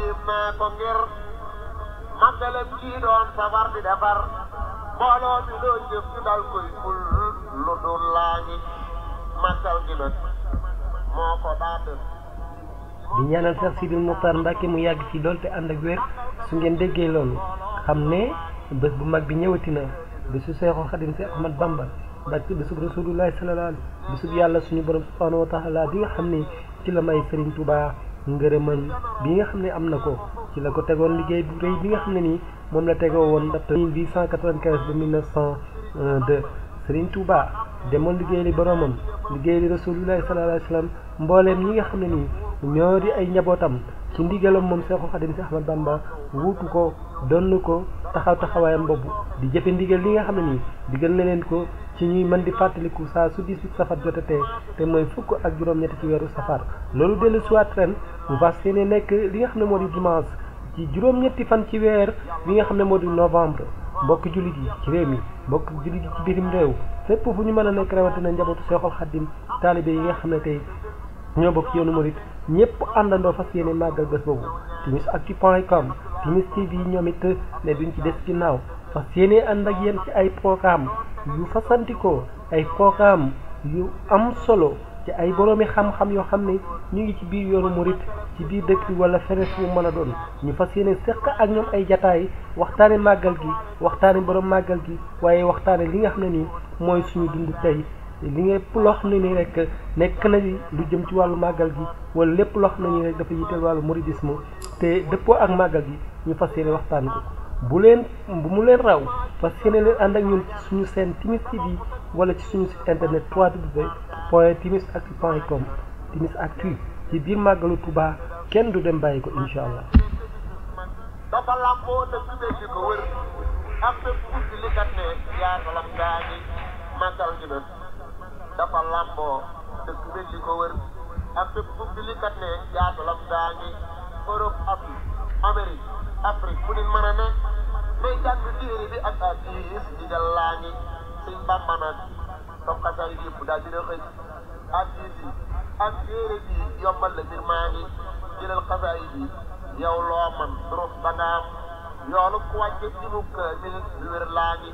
yéem naa ko ngir màggalam kii doon safar di defar mbooloo mi loo jëf ñu dal koy ful lu dul laa ngi màggal gi nag moo ko daa def. di ñaanal Cheikh Sidil Mokhtar Mbacké mu yàgg ci lool te ànd ak wér. su ngeen déggee loolu xam ne bés bu mag bi ñëwati na bésu Seexul Xadim si Ahmad Bamba Mbacké bésub Rasulullahi sallallahu alayhi bésub yàlla suñu borom subhanahu wa taala bi nga xam ne ci la may Serigne Touba ngërëmal bi nga xam ne am na ko ci la ko tegoon liggéey bu rëy bi nga xam ne nii moom la tegoo woon ndax 1895 ba 1902 Serigne Touba demoon liggéey li boromam liggéey li Rasulullahi sallallahu alayhi wasallam mbooleem ñi nga xam ne nii ñoo di ay njabootam ci ndigalam moom Seexul Xadim si Ahmad Bamba wuutu ko donn ko taxawaayam boobu di jëfe ndigal li nga xam ne nii digal na leen ko ci ñuy mën di fàttaliku saa su 18 safar jotatee te mooy fukk ak juróom-ñett ci weeru safar loolu dellu siwaat ren mu fas yéene nekk li nga xam ne moo di dimanche ci juróom-ñetti fan ci weer bi nga xam ne moo di novembre mbokk jullit yi ci réew mi mbokk jullit yi ci bitim réew fépp fu ñu mën a nekk rawatina njabootu Seexul Xadim taalibe yi nga xam ne tey ñoo bokk yoonu murit ñëpp àndandoo fas yéene màggal bés boobu timisactu.com Timis TV ñoom it ne duñ ci des ginnaaw fas yéene ànd ak yéen ci ay programme yu fasantikoo ay programme yu am solo ci ay boroomi xam-xam yoo xam ne ñu ngi ci biir yoonu murit ci biir dëkk bi wala feneen fu mu mën a doon ñu fas yéene seq ak ñoom ay jataay waxtaane màggal gi waxtaane borom màggal gi waaye waxtaane li nga xam ne nii mooy suñu dund tey li lépp loo xam ne nii rek nekk na lu jëm ci wàllu màggal gi wala lépp loo xam ne nii rek dafa yitteel wàllu mouridisme te dëppoo ak màggal gi ñu fas yéene waxtaan ko bu mu leen raw fas yéene leen ànd ak ñun ci suñu seen Timis TV wala ci suñu site internet www.timisactu.com Timis Actu ci biir màggalu Touba kenn du dem bàyyi ko incha allah. dafa lamboo dëkk bi di ko wër ak bépp guddi li kat ne yaakalam gaa ngi màggal gi nag dafa lamboo dëkk bi di ko wër ak bépp guddi li kat ne yaakalam gaa ngi Europe Amérique Afrique fu nit mën a ne may jàng téere bi ak hadiis di dal laa ngi Sëñ Bamba nag comme xasaay yëpp daal dina xëy hadiis yi ak téere bi yombal la mbir maa ngi jëlal xasaay bi yow loo man durus ba nga am yoolu ku wàcce ci mu kaamil lu wér laa ngi